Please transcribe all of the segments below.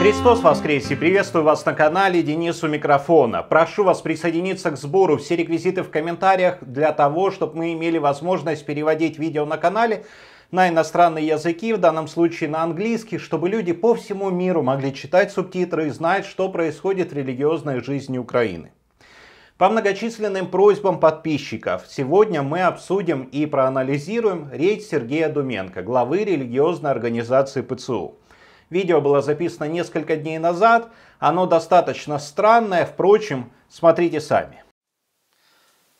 Христос воскресе! Приветствую вас на канале, Денис у микрофона. Прошу вас присоединиться к сбору, все реквизиты в комментариях для того, чтобы мы имели возможность переводить видео на канале на иностранные языки, в данном случае на английский, чтобы люди по всему миру могли читать субтитры и знать, что происходит в религиозной жизни Украины. По многочисленным просьбам подписчиков, сегодня мы обсудим и проанализируем речь Сергея Думенко, главы религиозной организации ПЦУ. Видео было записано несколько дней назад, оно достаточно странное, впрочем, смотрите сами.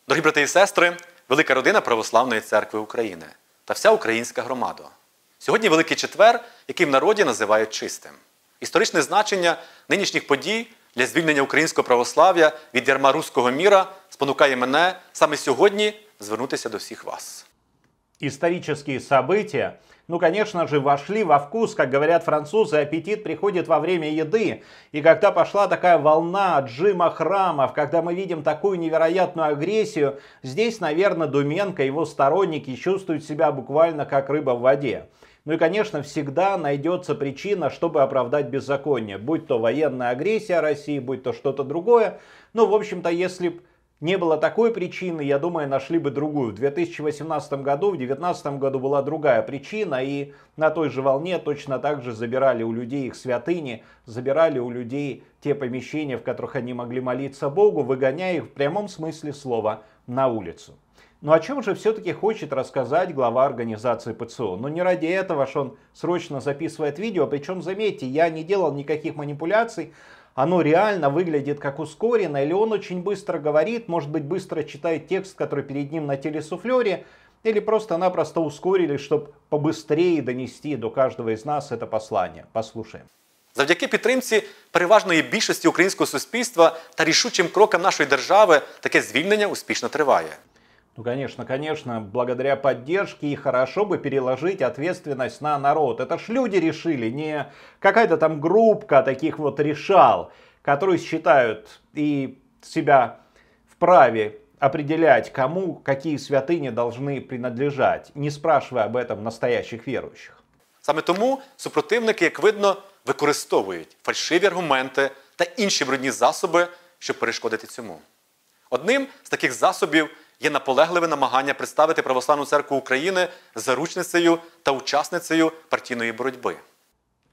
Дорогі брати і сестри, велика родина Православної Церкви України та вся українська громада. Сьогодні Великий Четвер, який в народі називають чистим. Історичне значення нинішніх подій для звільнення українського православ'я від ярма руського міра спонукає мене саме сьогодні звернутися до всіх вас. Исторические события, конечно же, вошли во вкус, как говорят французы, аппетит приходит во время еды. И когда пошла такая волна отжима храмов, когда мы видим такую невероятную агрессию, здесь, наверное, Думенко и его сторонники чувствуют себя буквально как рыба в воде. Ну и, конечно, всегда найдется причина, чтобы оправдать беззаконие. Будь то военная агрессия России, будь то что-то другое. Ну, в общем-то, если бы не было такой причины, я думаю, нашли бы другую. В 2018 году, в 2019 году была другая причина, и на той же волне точно так же забирали у людей их святыни, забирали у людей те помещения, в которых они могли молиться Богу, выгоняя их в прямом смысле слова на улицу. Но о чем же все-таки хочет рассказать глава организации ПЦУ? Не ради этого же он срочно записывает видео, причем, заметьте, я не делал никаких манипуляций. Оно реально выглядит как ускоренное, или он очень быстро говорит, может быть, быстро читает текст, который перед ним на телесуфлере, или просто-напросто ускорили, чтобы побыстрее донести до каждого из нас это послание. Послушаем. Завдяки підтримці переважної більшості українського суспільства та рішучим крокам нашої держави таке звільнення успішно триває. Конечно, благодаря поддержке, и хорошо бы переложить ответственность на народ. Это ж люди решили, не какая-то там группка таких вот решал, которые считают и себя вправе определять, кому какие святыни должны принадлежать, не спрашивая об этом настоящих верующих. Саме тому супротивники, як видно, використовують фальшиві аргументи та інші брудні засоби, щоб перешкодити цьому. Одним з таких засобів є наполегливе намагання представити Православну Церкву України заручницею та учасницею партійної боротьби.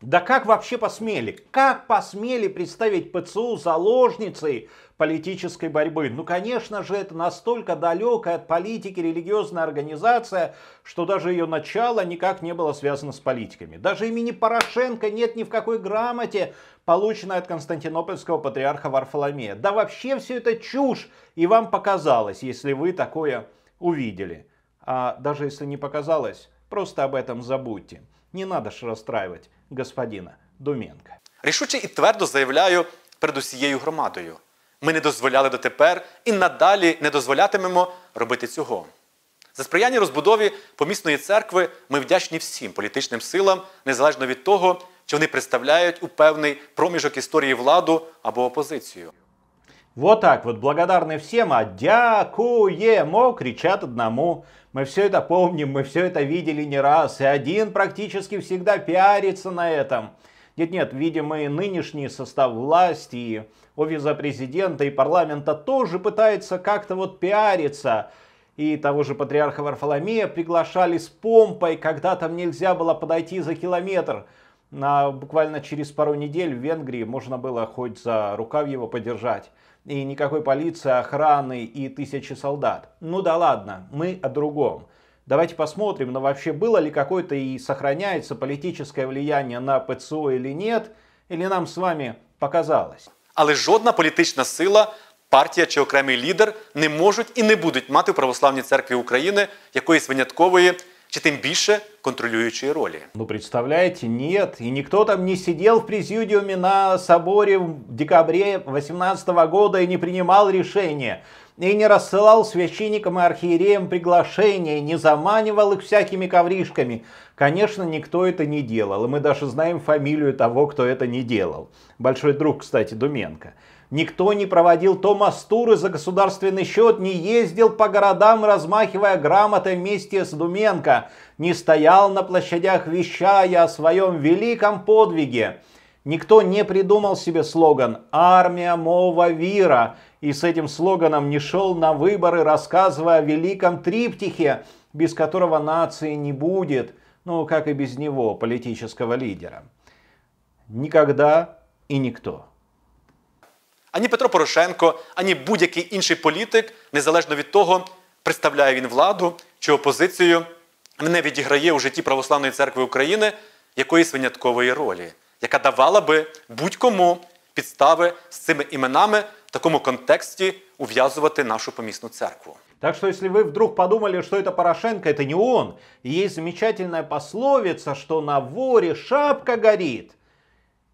Да как вообще посмели? Как посмели представить ПЦУ заложницей политической борьбы? Конечно же, это настолько далекая от политики религиозная организация, что даже ее начало никак не было связано с политиками. Даже имени Порошенко нет ни в какой грамоте, полученной от константинопольского патриарха Варфоломея. Да вообще все это чушь, и вам показалось, если вы такое увидели. А даже если не показалось, просто об этом забудьте. Не надо ж расстраивать господина Думенко. Рішуче і твердо заявляю перед усією громадою. Ми не дозволяли дотепер і надалі не дозволятимемо робити цього. За сприяння розбудові помісної церкви ми вдячні всім політичним силам, незалежно від того, чи вони представляють у певний проміжок історії владу або опозицію. Вот так вот, благодарны всем, а дякуемо кричат одному. Мы все это помним, мы все это видели не раз, и один практически всегда пиарится на этом. Нет, видимо, и нынешний состав власти, и офиса президента, и парламента тоже пытается как-то вот пиариться. И того же патриарха Варфоломея приглашали с помпой, когда там нельзя было подойти за километр. Буквально через пару недель в Венгрии можно было хоть за рукав его подержать. И никакой полиции, охраны и тысячи солдат. Да ладно, мы о другом. Давайте посмотрим, вообще было ли какое-то и сохраняется политическое влияние на ПЦУ или нет, или нам с вами показалось. Але жодна політична сила, партія чи окремий лідер не можуть і не будуть мати в Православній Церкві України якоїсь виняткової, чи тим більше контролюючої ролі. Представляете, нет. И никто там не сидел в президиуме на соборе в декабре 2018 года и не принимал решения. И не рассылал священникам и архиереям приглашения, не заманивал их всякими ковришками. Конечно, никто это не делал. И мы даже знаем фамилию того, кто это не делал. Большой друг, кстати, Думенко. Никто не проводил томас-туры за государственный счет, не ездил по городам, размахивая грамотой вместе с Думенко, не стоял на площадях, вещая о своем великом подвиге. Никто не придумал себе слоган «Армия, мова, вира» и с этим слоганом не шел на выборы, рассказывая о великом триптихе, без которого нации не будет, ну как и без него, политического лидера. Никогда и никто. Ані Петро Порошенко, ані будь-який інший політик, незалежно від того, представляє він владу чи опозицію, не відіграє у житті Православної Церкви України якоїсь виняткової ролі, яка давала би будь-кому підстави з цими іменами в такому контексті ув'язувати нашу помісну церкву. Так что если вы вдруг подумали, что это Порошенко, это не он. И есть замечательная пословица, что на воре шапка горит.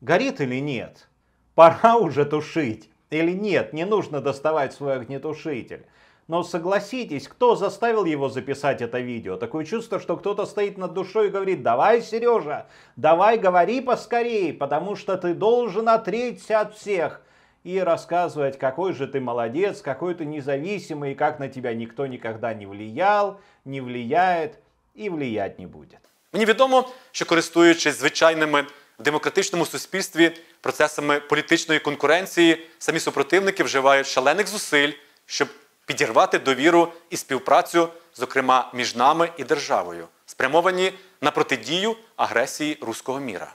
Горит или нет? Пора уже тушить. Или нет, не нужно доставать свой огнетушитель. Но согласитесь, кто заставил его записать это видео? Такое чувство, что кто-то стоит над душой и говорит: давай, Сережа, давай говори поскорее, потому что ты должен отречься от всех. И рассказывать, какой же ты молодец, какой ты независимый, и как на тебя никто никогда не влиял, не влияет и влиять не будет. Мені відомо, що користуючись звичайними в демократичному суспільстві процесами політичної конкуренції, самі супротивники вживають шалених зусиль, щоб підірвати довіру і співпрацю, зокрема між нами і державою, спрямовані на протидію агресії руського міра.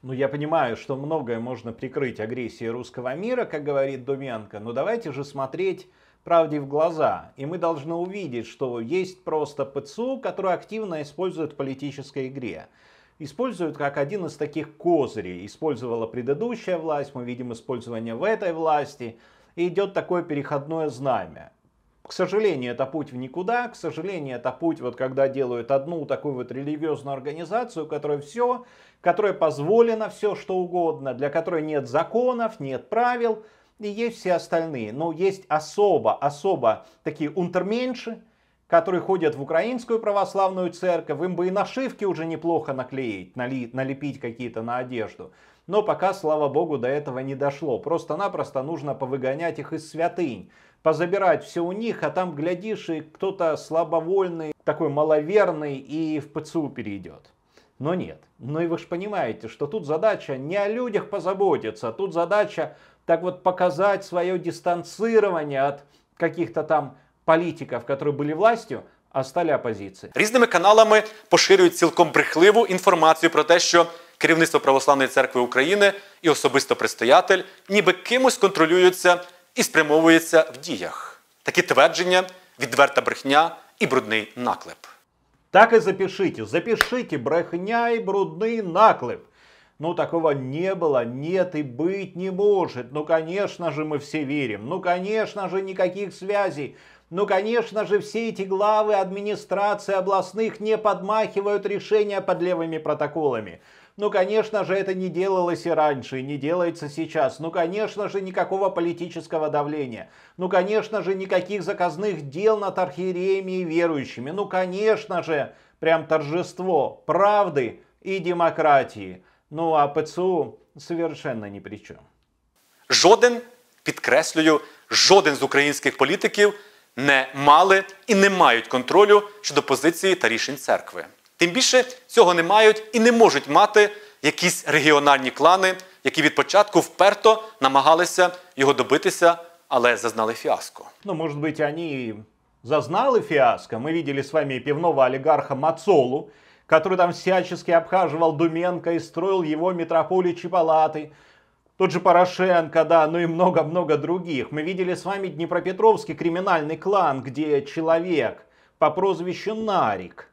Ну, я понимаю, что многое можно прикрыть агрессией русского мира, как говорит Думенко, но давайте же смотреть правде в глаза. И мы должны увидеть, что есть просто ПЦУ, который активно использует в политической игре. Используют как один из таких козырей. Использовала предыдущая власть, мы видим использование в этой власти. И идет такое переходное знамя. К сожалению, это путь в никуда. К сожалению, это путь, вот когда делают одну такую вот религиозную организацию, которой позволено все, что угодно, для которой нет законов, нет правил, и есть все остальные. Но есть особо такие унтерменши, которые ходят в Украинскую православную церковь. Им бы и нашивки уже неплохо наклеить, налепить какие-то на одежду. Но пока, слава богу, до этого не дошло. Просто-напросто нужно повыгонять их из святынь. Позабирать все у них, а там, глядишь, и кто-то слабовольный, такой маловерный и в ПЦУ перейдет. Но нет. Ну и вы же понимаете, что тут задача не о людях позаботиться, тут задача так вот показать свое дистанцирование от каких-то там політиків, які були властю, а стали опозицією. Різними каналами поширюють цілком брехливу інформацію про те, що керівництво Православної Церкви України і особисто предстоятель ніби кимось контролюються і спрямовуються в діях. Такі твердження – відверта брехня і брудний наклеп. Так и запишите брехня и брудный наклеп. Ну, такого не было, нет и быть не может. Ну, конечно же, мы все верим. Ну, конечно же, никаких связей. Ну, конечно же, все эти главы администрации областных не подмахивают решения под левыми протоколами. Ну, конечно же, это не делалось и раньше, и не делается сейчас. Ну, конечно же, никакого политического давления. Ну, конечно же, никаких заказных дел над архиереями и верующими. Ну, конечно же, прям торжество правды и демократии. Ну, а ПЦУ совершенно ни при чем. Жоден, підкреслюю, жоден з українських політиків не мали і не мають контролю щодо позиції та рішень церкви. Тим більше цього не мають і не можуть мати якісь регіональні клани, які від початку вперто намагалися його добитися, але зазнали фіаско. Ну, может быть, они зазнали фиаско. Мы видели с вами пивного олигарха Мацолу, который там всячески обхаживал Думенко и строил его митрополичьи палаты. Тот же Порошенко, да, ну и много-много других. Мы видели с вами Днепропетровский криминальный клан, где человек по прозвищу Нарик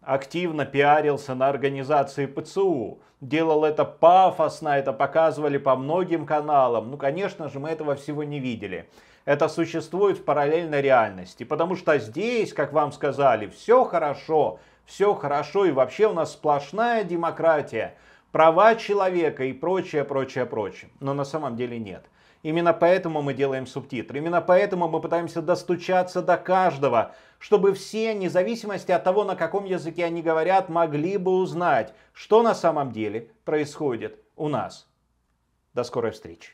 активно пиарился на организации ПЦУ. Делал это пафосно, это показывали по многим каналам. Ну, конечно же, мы этого всего не видели. Это существует в параллельной реальности. Потому что здесь, как вам сказали, все хорошо и вообще у нас сплошная демократия, права человека и прочее. Но на самом деле нет. Именно поэтому мы делаем субтитры. Именно поэтому мы пытаемся достучаться до каждого, чтобы все, вне зависимости от того, на каком языке они говорят, могли бы узнать, что на самом деле происходит у нас. До скорой встречи.